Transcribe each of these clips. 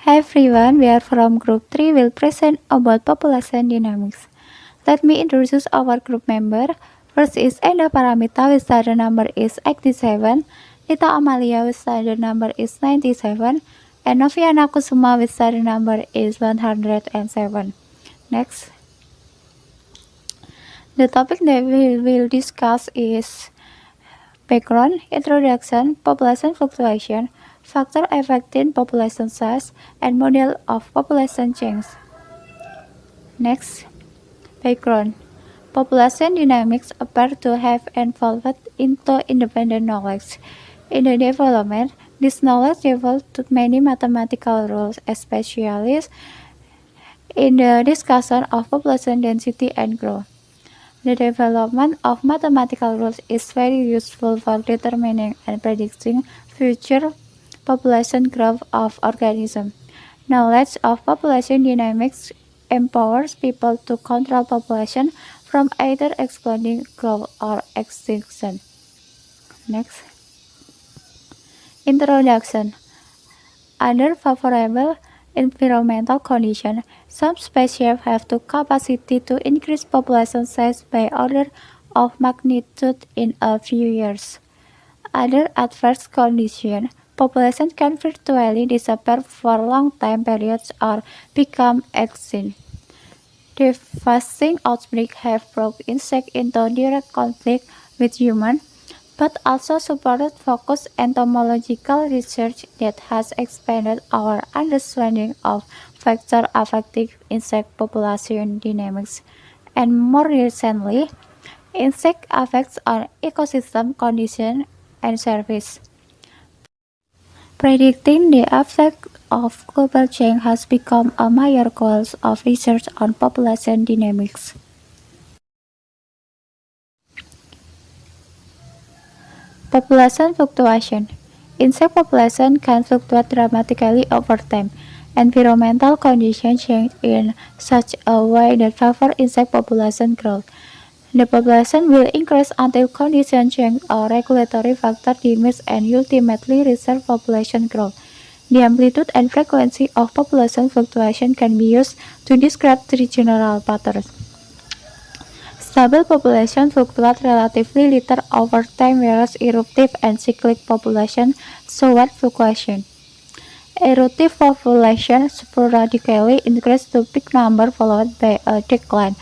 Hi everyone, we are from Group 3 will present about population dynamics. Let me introduce our group member. First is Enda Paramita with study number is 87, Nita Amalia with study number is 97, and Noviana Kusuma with study number is 107. Next, the topic that we will discuss is background, introduction, population fluctuation, factor affecting population size, and model of population change. Next, background. Population dynamics appear to have evolved into independent knowledge. In the development, this knowledge developed many mathematical rules, especially in the discussion of population density and growth. The development of mathematical rules is very useful for determining and predicting future population growth of organisms. Knowledge of population dynamics empowers people to control population from either exploding growth or extinction. Next, introduction. Under favorable environmental conditions, some species have the capacity to increase population size by order of magnitude in a few years. Under adverse conditions, population can virtually disappear for long time periods or become extinct. Devastating outbreaks have brought insects into direct conflict with humans, but also supported focused entomological research that has expanded our understanding of factors affecting insect population dynamics. And more recently, insect effects on ecosystem conditions and service. Predicting the effect of global change has become a major goal of research on population dynamics. Population fluctuation. Insect population can fluctuate dramatically over time. Environmental conditions change in such a way that favor insect population growth. The population will increase until conditions change or regulatory factor diminish and ultimately result population growth. The amplitude and frequency of population fluctuation can be used to describe three general patterns. Stable population fluctuate relatively little over time, whereas eruptive and cyclic population show fluctuation. Eruptive population sporadically increase to peak number followed by a decline.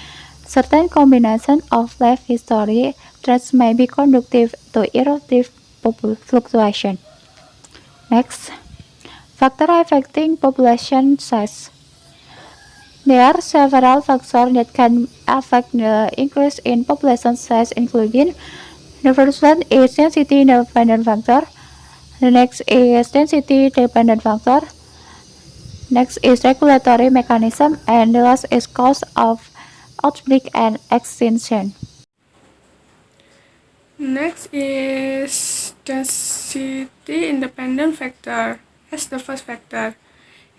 Certain combination of life history traits may be conducive to eruptive fluctuation. Next, factor affecting population size. There are several factors that can affect the increase in population size, including the first one is density dependent factor, the next is density dependent factor, next is regulatory mechanism, and the last is cause of outbreak and extinction. Next is density independent factor as the first factor.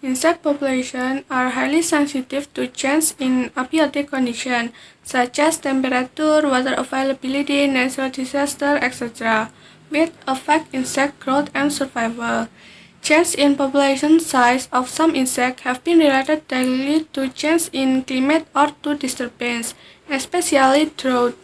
Insect populations are highly sensitive to change in abiotic conditions such as temperature, water availability, natural disaster, etc., which affect insect growth and survival. Change in population size of some insects have been related directly to change in climate or to disturbance, especially drought.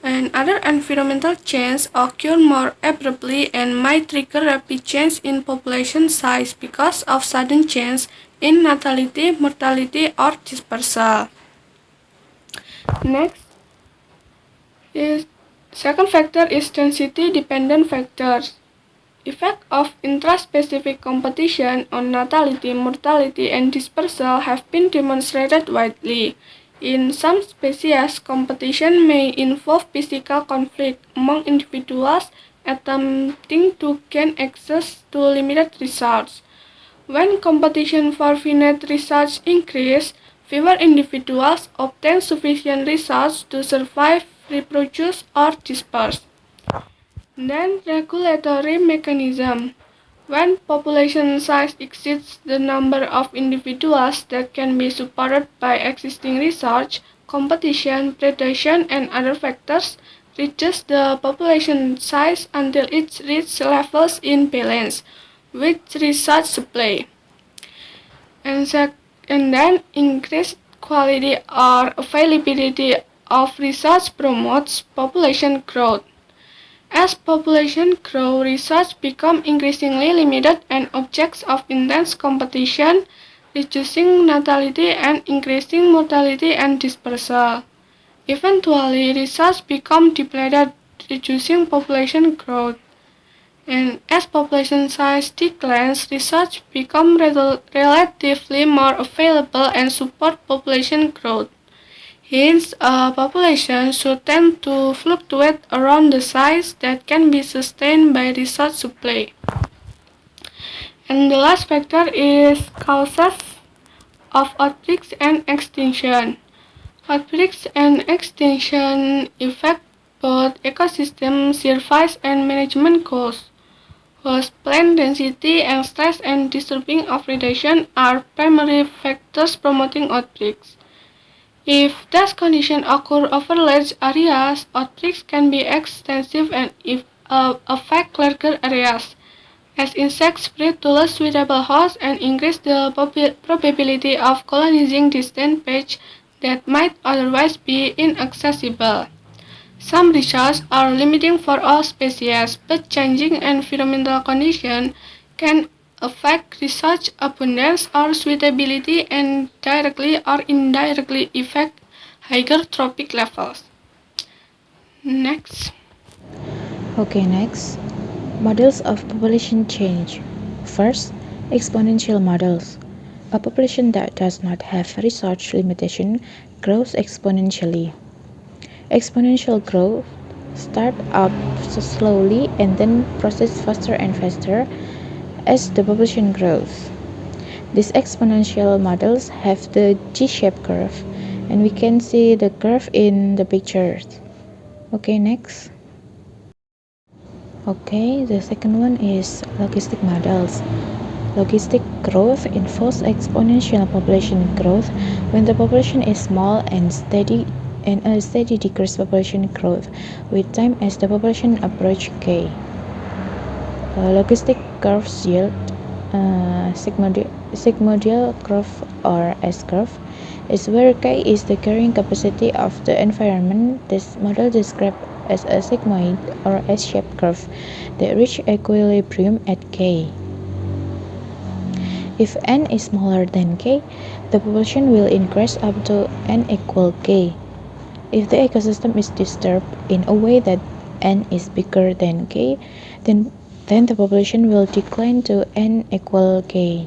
And other environmental changes occur more abruptly and might trigger rapid change in population size because of sudden change in natality, mortality, or dispersal. Next is second factor is density dependent factors. Effect of intraspecific competition on natality, mortality, and dispersal have been demonstrated widely. In some species, competition may involve physical conflict among individuals attempting to gain access to limited resources. When competition for finite resources increases, fewer individuals obtain sufficient resources to survive, reproduce, or disperse. Then regulatory mechanism. When population size exceeds the number of individuals that can be supported by existing research, competition, predation, and other factors reaches the population size until it reaches levels in balance with research supply. and then increased quality or availability of research promotes population growth. As population grows, research becomes increasingly limited and objects of intense competition, reducing natality and increasing mortality and dispersal. Eventually, research becomes depleted, reducing population growth. And as population size declines, research becomes relatively more available and support population growth. Hence, a population should tend to fluctuate around the size that can be sustained by research supply. And the last factor is causes of outbreaks and extinction. Outbreaks and extinction affect both ecosystem service and management goals. Host plant density and stress and disturbing of predation are primary factors promoting outbreaks. If these conditions occur over large areas, outbreaks can be extensive and affect larger areas, as insects spread to less suitable hosts and increase the probability of colonizing distant patches that might otherwise be inaccessible. Some research are limiting for all species, but changing environmental conditions can affect research abundance or suitability and directly or indirectly affect hygrotrophic levels. Next. Okay, next. Models of population change. First, exponential models. A population that does not have research limitation grows exponentially. Exponential growth starts out slowly and then proceeds faster and faster as the population grows. These exponential models have the G-shaped curve, and we can see the curve in the pictures. Okay, next. Okay, the second one is logistic models. Logistic growth involves exponential population growth when the population is small and a steady decreased population growth with time as the population approaches k. Logistic curves yield sigmoidal curve or S-curve is where k is the carrying capacity of the environment. This model described as a sigmoid or S-shaped curve that reach equilibrium at k. If n is smaller than k, the population will increase up to n equal k. If the ecosystem is disturbed in a way that n is bigger than k, then the population will decline to n equal k.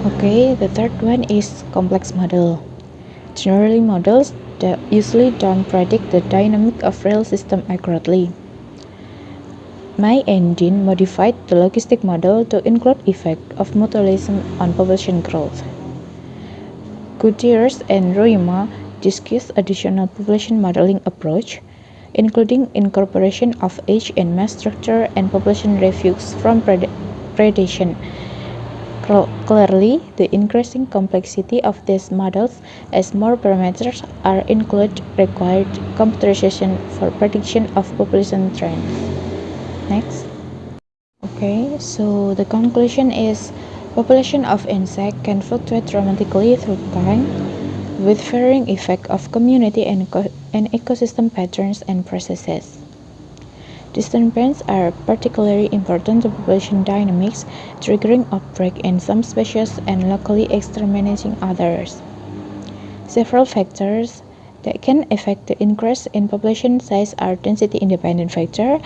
Okay, the third one is complex model. Generally, models that usually don't predict the dynamic of real system accurately. May and Dean modified the logistic model to include effect of mutualism on population growth. Gutierrez and Roima discussed additional population modeling approach, including incorporation of age and mass structure and population refuse from predation. Clearly, the increasing complexity of these models as more parameters are included required computation for prediction of population trends. Next. Okay, so the conclusion is population of insect can fluctuate dramatically through time with varying effect of community and ecosystem patterns and processes. Disturbances are particularly important to population dynamics, triggering outbreak in some species and locally exterminating others. Several factors that can affect the increase in population size are density-independent factor,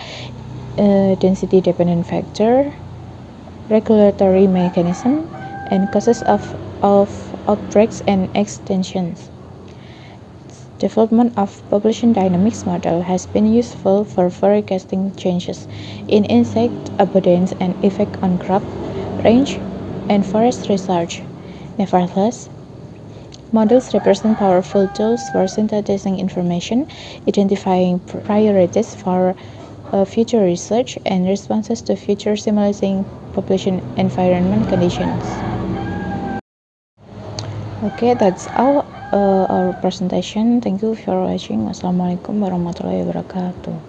density-dependent factor, regulatory mechanism, and causes of outbreaks and extinctions. Development of population dynamics model has been useful for forecasting changes in insect abundance and effect on crop, range, and forest research. Nevertheless, models represent powerful tools for synthesizing information, identifying priorities for future research, and responses to future simulating population environment conditions. Okay, that's all our presentation. Thank you for watching. Wassalamualaikum warahmatullahi wabarakatuh.